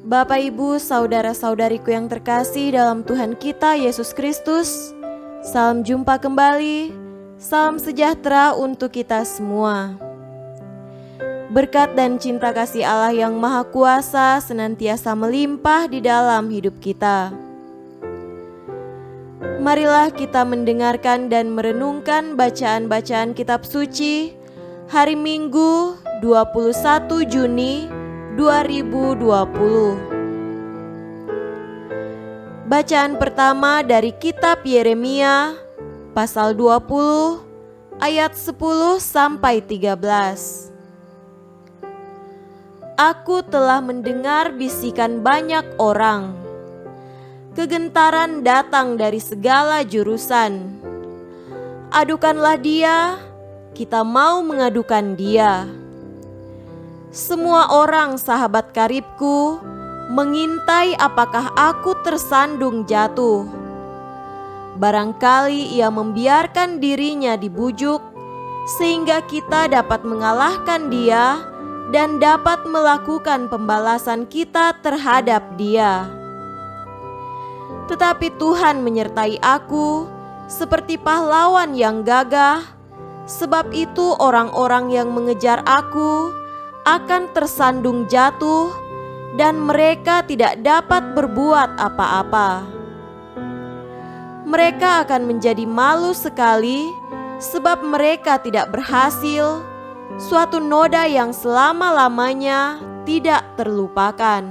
Bapak, Ibu, saudara-saudariku yang terkasih dalam Tuhan kita Yesus Kristus, salam jumpa kembali, salam sejahtera untuk kita semua. Berkat dan cinta kasih Allah yang Maha Kuasa senantiasa melimpah di dalam hidup kita. Marilah kita mendengarkan dan merenungkan bacaan-bacaan kitab suci hari Minggu 21 Juni 2020. Bacaan pertama dari kitab Yeremia pasal 20 ayat 10 sampai 13. Aku telah mendengar bisikan banyak orang. Kegentaran datang dari segala jurusan. Adukanlah dia, kita mau mengadukan dia. Semua orang sahabat karibku mengintai apakah aku tersandung jatuh. Barangkali ia membiarkan dirinya dibujuk sehingga kita dapat mengalahkan dia dan dapat melakukan pembalasan kita terhadap dia. Tetapi Tuhan menyertai aku seperti pahlawan yang gagah, sebab itu orang-orang yang mengejar aku akan tersandung jatuh dan mereka tidak dapat berbuat apa-apa. Mereka akan menjadi malu sekali sebab mereka tidak berhasil, suatu noda yang selama-lamanya tidak terlupakan.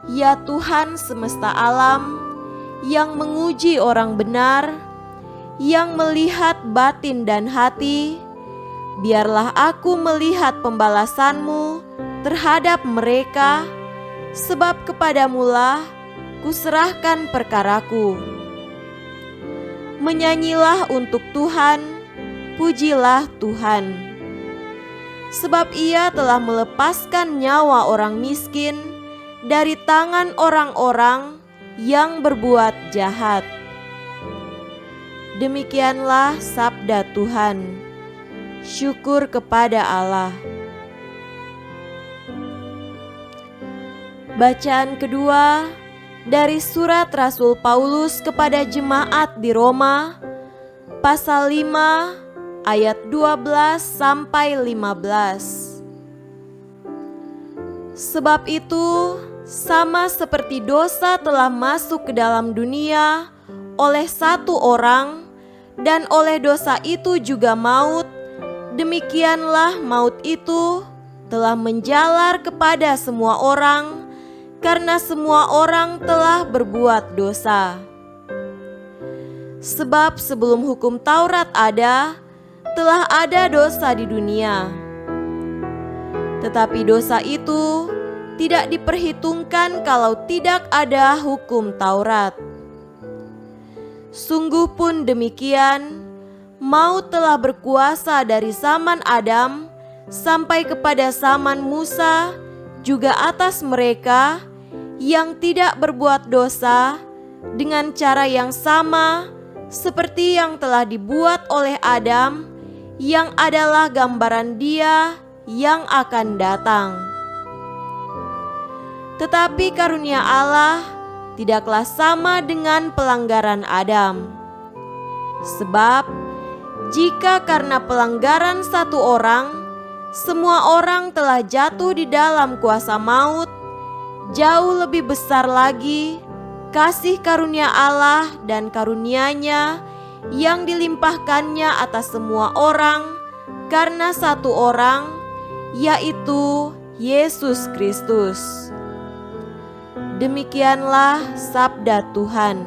Ya Tuhan semesta alam, yang menguji orang benar, yang melihat batin dan hati, biarlah aku melihat pembalasan-Mu terhadap mereka, sebab kepadamu-lah kuserahkan perkaraku. Menyanyilah untuk Tuhan, pujilah Tuhan. Sebab Ia telah melepaskan nyawa orang miskin dari tangan orang-orang yang berbuat jahat. Demikianlah sabda Tuhan. Syukur kepada Allah. Bacaan kedua dari surat Rasul Paulus kepada jemaat di Roma, pasal 5 ayat 12 sampai 15. Sebab itu, sama seperti dosa telah masuk ke dalam dunia oleh satu orang, dan oleh dosa itu juga maut, demikianlah maut itu telah menjalar kepada semua orang, karena semua orang telah berbuat dosa. Sebab sebelum hukum Taurat ada, telah ada dosa di dunia. Tetapi dosa itu tidak diperhitungkan kalau tidak ada hukum Taurat. Sungguh pun demikian, maut telah berkuasa dari zaman Adam sampai kepada zaman Musa, juga atas mereka yang tidak berbuat dosa, dengan cara yang sama seperti yang telah dibuat oleh Adam, yang adalah gambaran Dia yang akan datang. Tetapi karunia Allah tidaklah sama dengan pelanggaran Adam. Sebab jika karena pelanggaran satu orang, semua orang telah jatuh di dalam kuasa maut, jauh lebih besar lagi kasih karunia Allah dan karunia-Nya yang dilimpahkannya atas semua orang karena satu orang, yaitu Yesus Kristus. Demikianlah sabda Tuhan.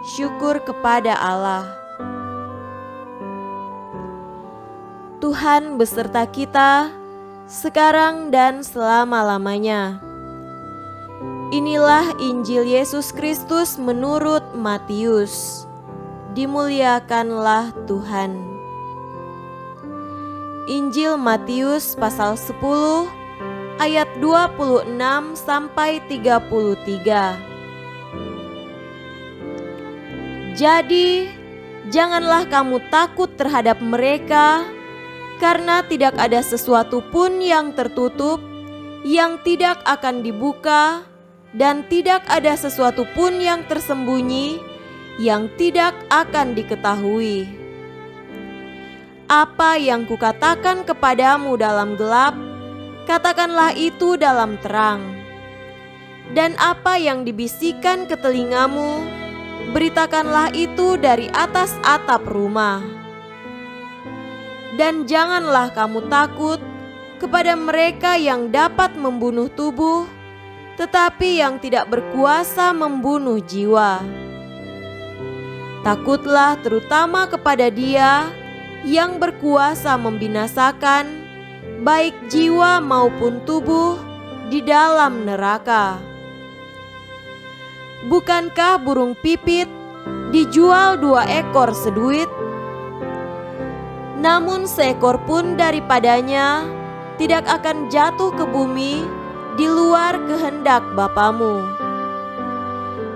Syukur kepada Allah. Tuhan beserta kita sekarang dan selama-lamanya. Inilah Injil Yesus Kristus menurut Matius. Dimuliakanlah Tuhan. Injil Matius pasal 10 ayat 26 sampai 33. Jadi, janganlah kamu takut terhadap mereka, karena tidak ada sesuatu pun yang tertutup yang tidak akan dibuka, dan tidak ada sesuatu pun yang tersembunyi yang tidak akan diketahui. Apa yang kukatakan kepadamu dalam gelap, katakanlah itu dalam terang. Dan apa yang dibisikkan ke telingamu, beritakanlah itu dari atas atap rumah. Dan janganlah kamu takut kepada mereka yang dapat membunuh tubuh, tetapi yang tidak berkuasa membunuh jiwa. Takutlah terutama kepada Dia yang berkuasa membinasakan baik jiwa maupun tubuh di dalam neraka. Bukankah burung pipit dijual 2 ekor seduit? Namun seekor pun daripadanya tidak akan jatuh ke bumi di luar kehendak Bapamu.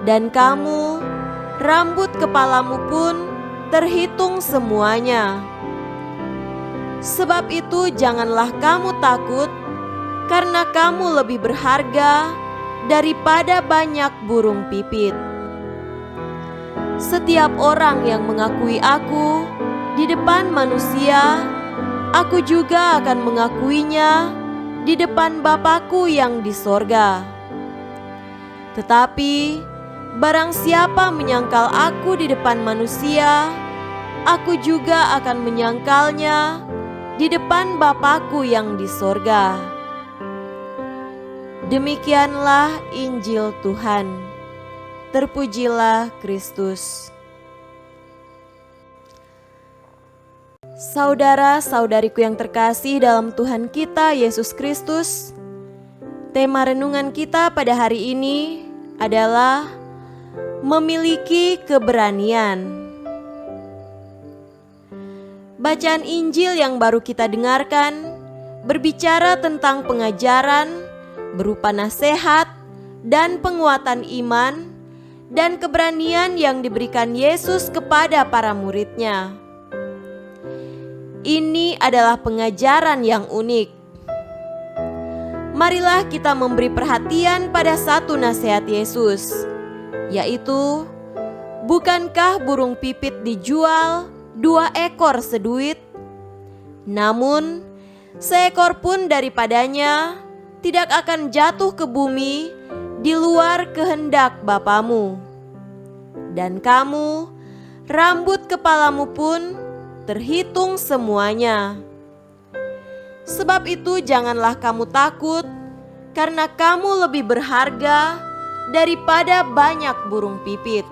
Dan kamu, rambut kepalamu pun terhitung semuanya. Sebab itu janganlah kamu takut, karena kamu lebih berharga daripada banyak burung pipit. Setiap orang yang mengakui Aku di depan manusia, Aku juga akan mengakuinya di depan Bapa-Ku yang di sorga. Tetapi barang siapa menyangkal Aku di depan manusia, Aku juga akan menyangkalnya di depan Bapa-Ku yang di sorga. Demikianlah Injil Tuhan. Terpujilah Kristus. Saudara-saudariku yang terkasih dalam Tuhan kita Yesus Kristus, tema renungan kita pada hari ini adalah memiliki keberanian. Bacaan Injil yang baru kita dengarkan berbicara tentang pengajaran berupa nasihat dan penguatan iman dan keberanian yang diberikan Yesus kepada para murid-Nya. Ini adalah pengajaran yang unik. Marilah kita memberi perhatian pada satu nasihat Yesus, yaitu, bukankah burung pipit dijual 2 ekor seduit? Namun, seekor pun daripadanya tidak akan jatuh ke bumi di luar kehendak Bapamu. Dan kamu, rambut kepalamu pun terhitung semuanya. Sebab itu janganlah kamu takut, karena kamu lebih berharga daripada banyak burung pipit.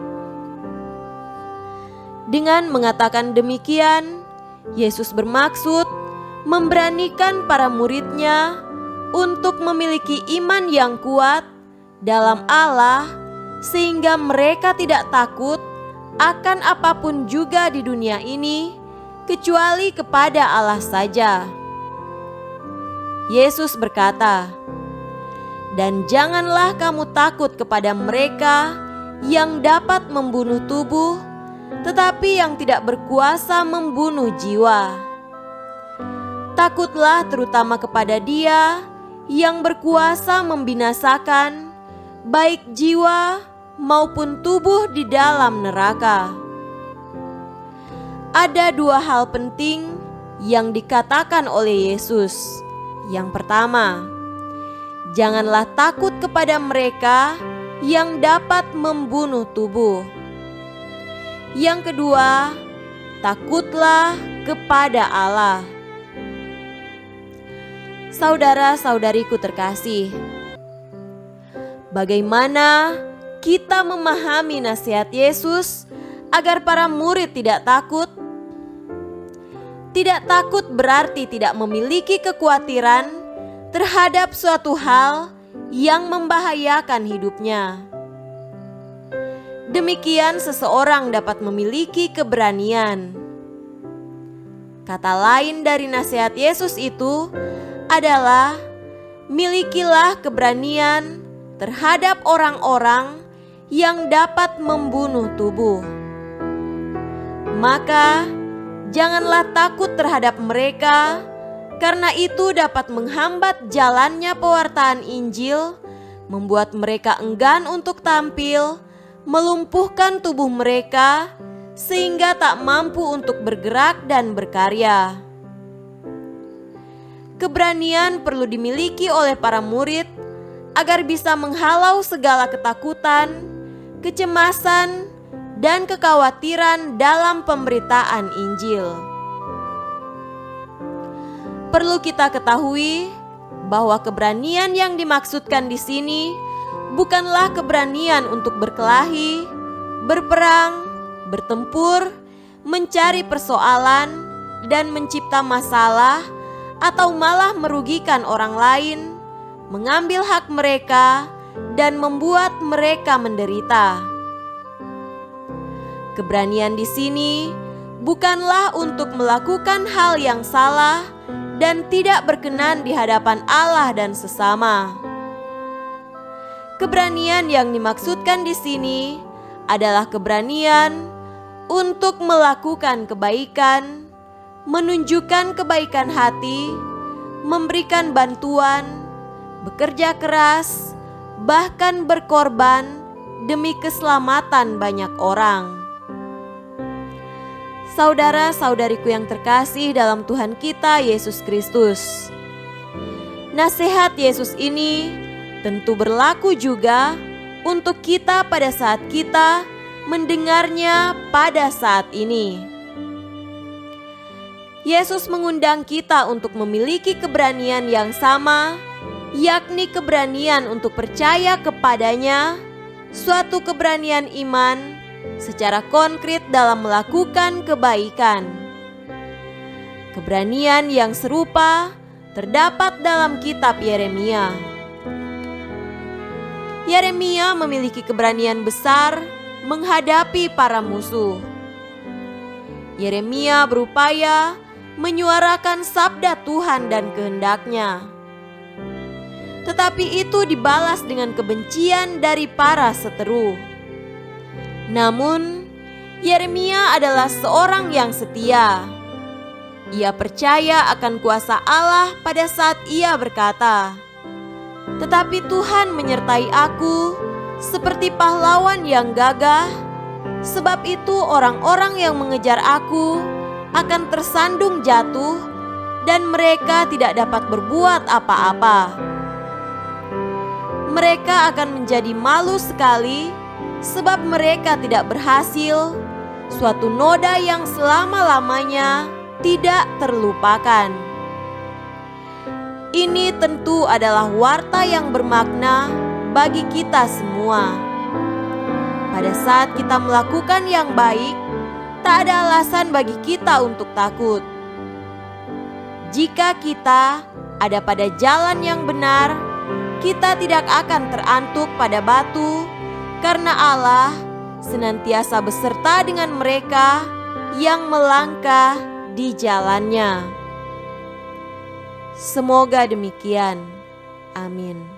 Dengan mengatakan demikian, Yesus bermaksud memberanikan para murid-Nya untuk memiliki iman yang kuat dalam Allah, sehingga mereka tidak takut akan apapun juga di dunia ini, kecuali kepada Allah saja. Yesus berkata, "Dan janganlah kamu takut kepada mereka yang dapat membunuh tubuh, tetapi yang tidak berkuasa membunuh jiwa. Takutlah terutama kepada Dia yang berkuasa membinasakan baik jiwa maupun tubuh di dalam neraka." Ada 2 hal penting yang dikatakan oleh Yesus. Yang pertama, janganlah takut kepada mereka yang dapat membunuh tubuh. Yang kedua, takutlah kepada Allah. Saudara-saudariku terkasih, bagaimana kita memahami nasihat Yesus agar para murid tidak takut? Tidak takut berarti tidak memiliki kekhawatiran terhadap suatu hal yang membahayakan hidupnya. Demikian seseorang dapat memiliki keberanian. Kata lain dari nasihat Yesus itu adalah, milikilah keberanian terhadap orang-orang yang dapat membunuh tubuh. Maka janganlah takut terhadap mereka, Karena itu dapat menghambat jalannya pewartaan Injil, membuat mereka enggan untuk tampil, melumpuhkan tubuh mereka, sehingga tak mampu untuk bergerak dan berkarya. Keberanian perlu dimiliki oleh para murid agar bisa menghalau segala ketakutan, kecemasan, dan kekhawatiran dalam pemberitaan Injil. Perlu kita ketahui bahwa keberanian yang dimaksudkan di sini bukanlah keberanian untuk berkelahi, berperang, bertempur, mencari persoalan, dan mencipta masalah, atau malah merugikan orang lain, mengambil hak mereka, dan membuat mereka menderita. Keberanian di sini bukanlah untuk melakukan hal yang salah dan tidak berkenan di hadapan Allah dan sesama. Keberanian yang dimaksudkan di sini adalah keberanian untuk melakukan kebaikan, menunjukkan kebaikan hati, memberikan bantuan, bekerja keras, bahkan berkorban demi keselamatan banyak orang. Saudara-saudariku yang terkasih dalam Tuhan kita Yesus Kristus, nasihat Yesus ini tentu berlaku juga untuk kita pada saat kita mendengarnya pada saat ini. Yesus mengundang kita untuk memiliki keberanian yang sama, yakni keberanian untuk percaya kepadanya, suatu keberanian iman secara konkret dalam melakukan kebaikan. Keberanian yang serupa terdapat dalam kitab Yeremia. Yeremia memiliki keberanian besar menghadapi para musuh. Yeremia berupaya menyuarakan sabda Tuhan dan kehendaknya. Tetapi itu dibalas dengan kebencian dari para seteru. Namun, Yeremia adalah seorang yang setia. Ia percaya akan kuasa Allah pada saat ia berkata, "Tetapi Tuhan menyertai aku seperti pahlawan yang gagah, sebab itu orang-orang yang mengejar aku akan tersandung jatuh dan mereka tidak dapat berbuat apa-apa. Mereka akan menjadi malu sekali sebab mereka tidak berhasil, suatu noda yang selama-lamanya tidak terlupakan." Ini tentu adalah warta yang bermakna bagi kita semua. Pada saat kita melakukan yang baik, tak ada alasan bagi kita untuk takut. Jika kita ada pada jalan yang benar, kita tidak akan terantuk pada batu, karena Allah senantiasa beserta dengan mereka yang melangkah di jalannya. Semoga demikian. Amin.